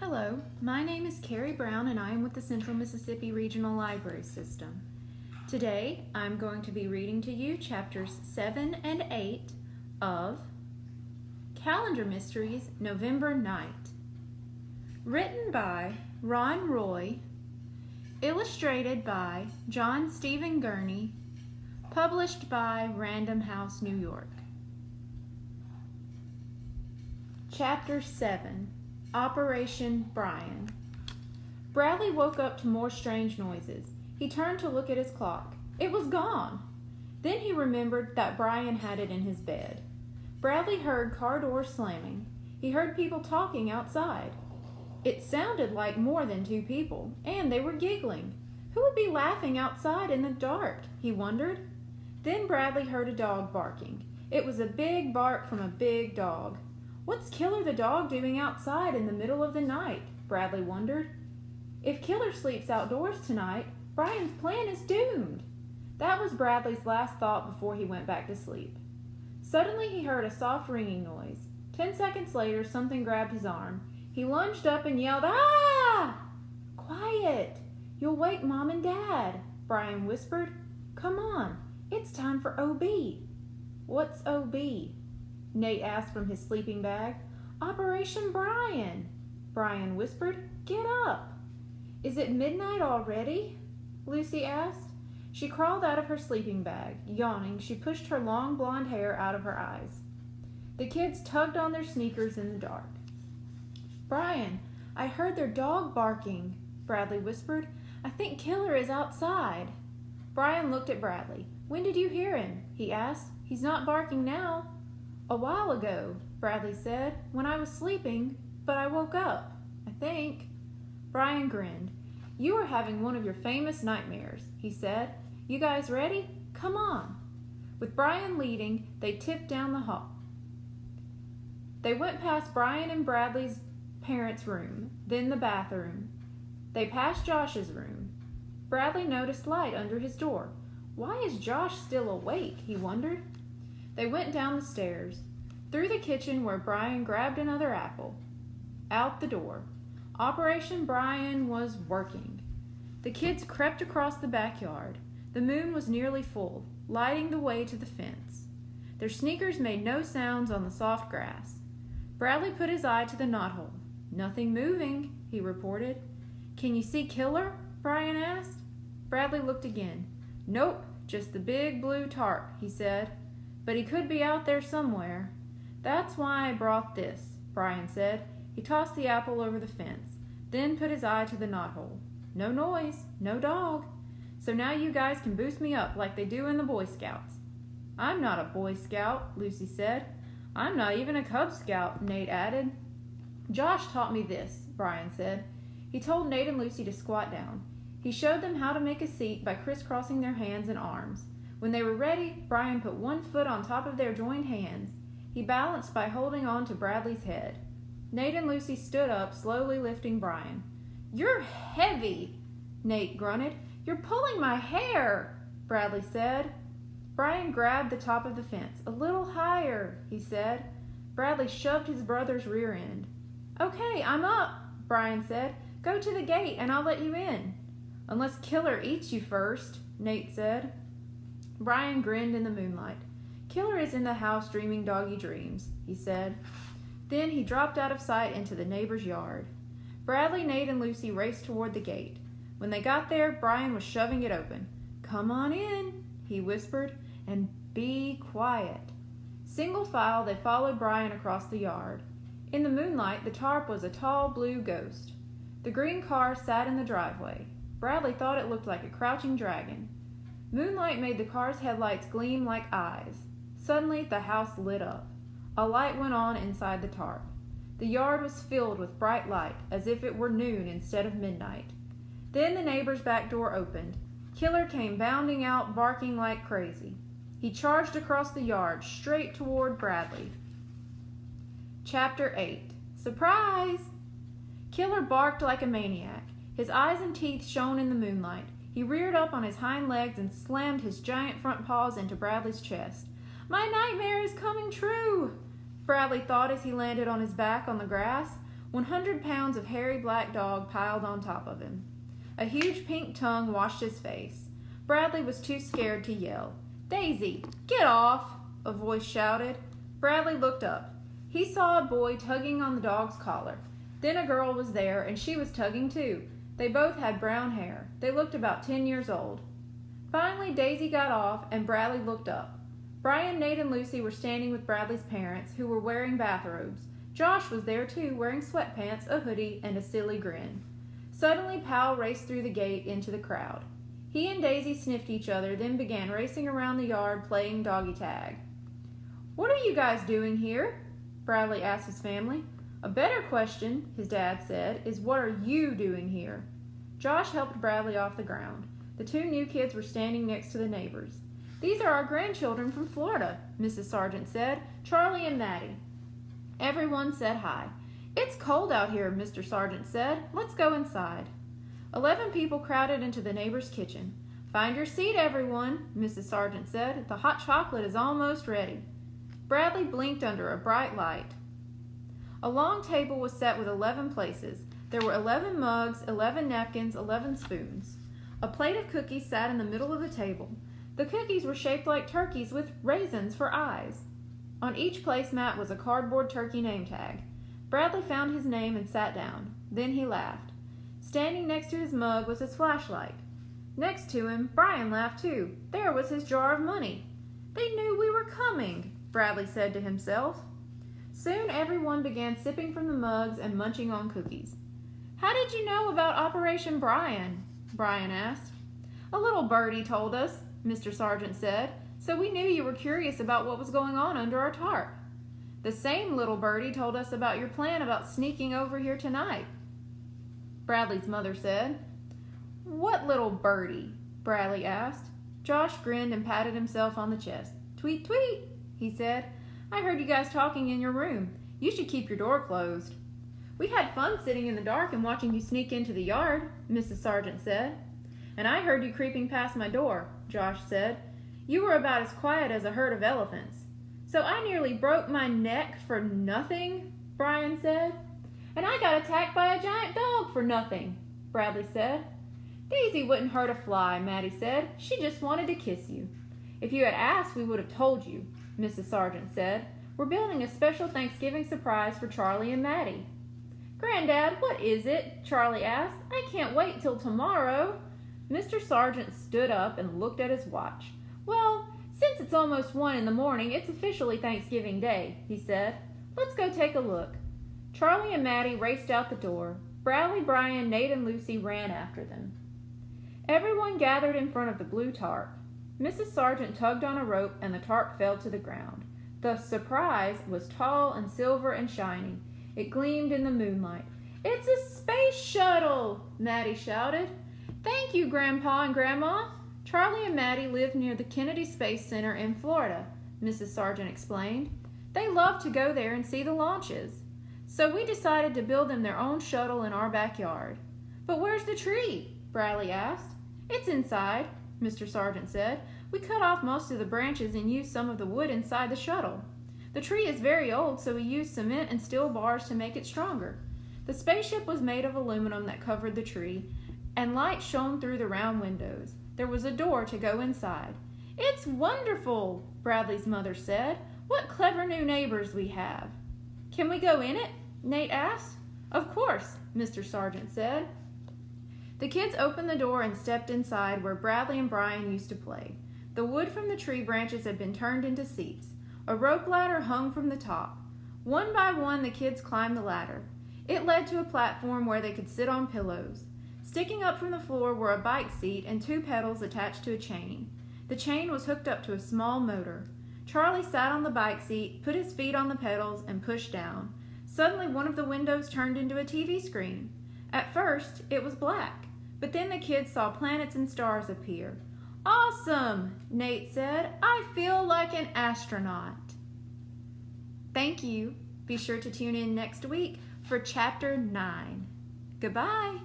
Hello, my name is Carrie Brown and I am with the Central Mississippi Regional Library System. Today I'm going to be reading to you chapters 7 and 8 of Calendar Mysteries, November Night. Written by Ron Roy, illustrated by John Stephen Gurney, published by Random House, New York. Chapter 7, Operation Brian. Bradley woke up to more strange noises. He turned to look at his clock. It was gone. Then he remembered that Brian had it in his bed. Bradley heard car doors slamming. He heard people talking outside. It sounded like more than two people, and they were giggling. Who would be laughing outside in the dark, he wondered. Then Bradley heard a dog barking. It was a big bark from a big dog. What's Killer the dog doing outside in the middle of the night? Bradley wondered. If Killer sleeps outdoors tonight, Brian's plan is doomed. That was Bradley's last thought before he went back to sleep. Suddenly he heard a soft ringing noise. 10 seconds later, something grabbed his arm. He lunged up and yelled, "Ah!" "Quiet! You'll wake Mom and Dad," Brian whispered. "Come on, it's time for OB." "What's OB?" Nate asked from his sleeping bag. "Operation Brian," Brian whispered. "Get up." "Is it midnight already?" Lucy asked. She crawled out of her sleeping bag. Yawning, she pushed her long blonde hair out of her eyes. The kids tugged on their sneakers in the dark. "Brian, I heard their dog barking," Bradley whispered. "I think Killer is outside." Brian looked at Bradley. "When did you hear him?" he asked. "He's not barking now." "A while ago," Bradley said, "when I was sleeping, but I woke up, I think." Brian grinned. "You are having one of your famous nightmares," he said. "You guys ready? Come on." With Brian leading, they tipped down the hall. They went past Brian and Bradley's parents' room, then the bathroom. They passed Josh's room. Bradley noticed light under his door. Why is Josh still awake, he wondered. They went down the stairs, through the kitchen where Brian grabbed another apple. Out the door. Operation Brian was working. The kids crept across the backyard. The moon was nearly full, lighting the way to the fence. Their sneakers made no sounds on the soft grass. Bradley put his eye to the knothole. "Nothing moving," he reported. "Can you see Killer?" Brian asked. Bradley looked again. "Nope, just the big blue tarp," he said. "But he could be out there somewhere." "That's why I brought this," Brian said. He tossed the apple over the fence, then put his eye to the knothole. "No noise, no dog. So now you guys can boost me up like they do in the Boy Scouts." "I'm not a Boy Scout," Lucy said. "I'm not even a Cub Scout," Nate added. "Josh taught me this," Brian said. He told Nate and Lucy to squat down. He showed them how to make a seat by crisscrossing their hands and arms. When they were ready, Brian put one foot on top of their joined hands. He balanced by holding on to Bradley's head. Nate and Lucy stood up, slowly lifting Brian. "You're heavy," Nate grunted. "You're pulling my hair," Bradley said. Brian grabbed the top of the fence. "A little higher," he said. Bradley shoved his brother's rear end. "Okay, I'm up," Brian said. "Go to the gate and I'll let you in." "Unless Killer eats you first," Nate said. Brian grinned in the moonlight. "Killer is in the house dreaming doggy dreams," he said. Then he dropped out of sight into the neighbor's yard. Bradley, Nate, and Lucy raced toward the gate. When they got there, Brian was shoving it open. "Come on in," he whispered, "and be quiet." Single file, they followed Brian across the yard. In the moonlight, the tarp was a tall blue ghost. The green car sat in the driveway. Bradley thought it looked like a crouching dragon. Moonlight made the car's headlights gleam like eyes. Suddenly, the house lit up. A light went on inside the tarp. The yard was filled with bright light, as if it were noon instead of midnight. Then the neighbor's back door opened. Killer came bounding out, barking like crazy. He charged across the yard, straight toward Bradley. Chapter 8. Surprise! Killer barked like a maniac. His eyes and teeth shone in the moonlight. He reared up on his hind legs and slammed his giant front paws into Bradley's chest. "My nightmare is coming true," Bradley thought as he landed on his back on the grass. 100 pounds of hairy black dog piled on top of him. A huge pink tongue washed his face. Bradley was too scared to yell. "Daisy, get off!" a voice shouted. Bradley looked up. He saw a boy tugging on the dog's collar. Then a girl was there, and she was tugging too. They both had brown hair. They looked about 10 years old. Finally, Daisy got off, and Bradley looked up. Brian, Nate, and Lucy were standing with Bradley's parents, who were wearing bathrobes. Josh was there too, wearing sweatpants, a hoodie, and a silly grin. Suddenly, Powell raced through the gate into the crowd. He and Daisy sniffed each other, then began racing around the yard playing doggy tag. "What are you guys doing here?" Bradley asked his family. "A better question," his dad said, "is what are you doing here?" Josh helped Bradley off the ground. The two new kids were standing next to the neighbors. "These are our grandchildren from Florida," Mrs. Sargent said, "Charlie and Maddie." Everyone said hi. "It's cold out here," Mr. Sargent said. "Let's go inside." 11 people crowded into the neighbor's kitchen. "Find your seat, everyone," Mrs. Sargent said. "The hot chocolate is almost ready." Bradley blinked under a bright light. A long table was set with 11 places. There were 11 mugs, 11 napkins, 11 spoons. A plate of cookies sat in the middle of the table. The cookies were shaped like turkeys with raisins for eyes. On each placemat was a cardboard turkey name tag. Bradley found his name and sat down. Then he laughed. Standing next to his mug was his flashlight. Next to him, Brian laughed too. There was his jar of money. "They knew we were coming," Bradley said to himself. Soon everyone began sipping from the mugs and munching on cookies. "How did you know about Operation Brian?" Brian asked. "A little birdie told us," Mr. Sargent said, "so we knew you were curious about what was going on under our tarp. The same little birdie told us about your plan about sneaking over here tonight," Bradley's mother said. "What little birdie?" Bradley asked. Josh grinned and patted himself on the chest. "Tweet, tweet," he said. "I heard you guys talking in your room. You should keep your door closed." "We had fun sitting in the dark and watching you sneak into the yard," Mrs. Sargent said. "And I heard you creeping past my door," Josh said. "You were about as quiet as a herd of elephants." "So I nearly broke my neck for nothing," Brian said. "And I got attacked by a giant dog for nothing," Bradley said. "Daisy wouldn't hurt a fly," Maddie said. "She just wanted to kiss you." "If you had asked, we would have told you," Mrs. Sargent said. "We're building a special Thanksgiving surprise for Charlie and Maddie." "Granddad, what is it?" Charlie asked. "I can't wait till tomorrow." Mr. Sargent stood up and looked at his watch. "Well, since it's almost 1 in the morning, it's officially Thanksgiving Day," he said. "Let's go take a look." Charlie and Maddie raced out the door. Bradley, Brian, Nate, and Lucy ran after them. Everyone gathered in front of the blue tarp. Mrs. Sargent tugged on a rope and the tarp fell to the ground. The surprise was tall and silver and shiny. It gleamed in the moonlight. "It's a space shuttle!" Maddie shouted. "Thank you, Grandpa and Grandma." Charlie and Maddie lived near the Kennedy Space Center in Florida, Mrs. Sargent explained. "They love to go there and see the launches. So we decided to build them their own shuttle in our backyard." "But where's the tree?" Bradley asked. "It's inside," Mr. Sargent said. "We cut off most of the branches and used some of the wood inside the shuttle. The tree is very old, so we used cement and steel bars to make it stronger. The spaceship was made of aluminum that covered the tree, and light shone through the round windows. There was a door to go inside." "It's wonderful," Bradley's mother said. "What clever new neighbors we have." "Can we go in it?" Nate asked. "Of course," Mr. Sargent said. The kids opened the door and stepped inside where Bradley and Brian used to play. The wood from the tree branches had been turned into seats. A rope ladder hung from the top. One by one, the kids climbed the ladder. It led to a platform where they could sit on pillows. Sticking up from the floor were a bike seat and 2 pedals attached to a chain. The chain was hooked up to a small motor. Charlie sat on the bike seat, put his feet on the pedals, and pushed down. Suddenly, one of the windows turned into a TV screen. At first, it was black, but then the kids saw planets and stars appear. "Awesome," Nate said. "I feel like an astronaut." Thank you. Be sure to tune in next week for Chapter 9. Goodbye.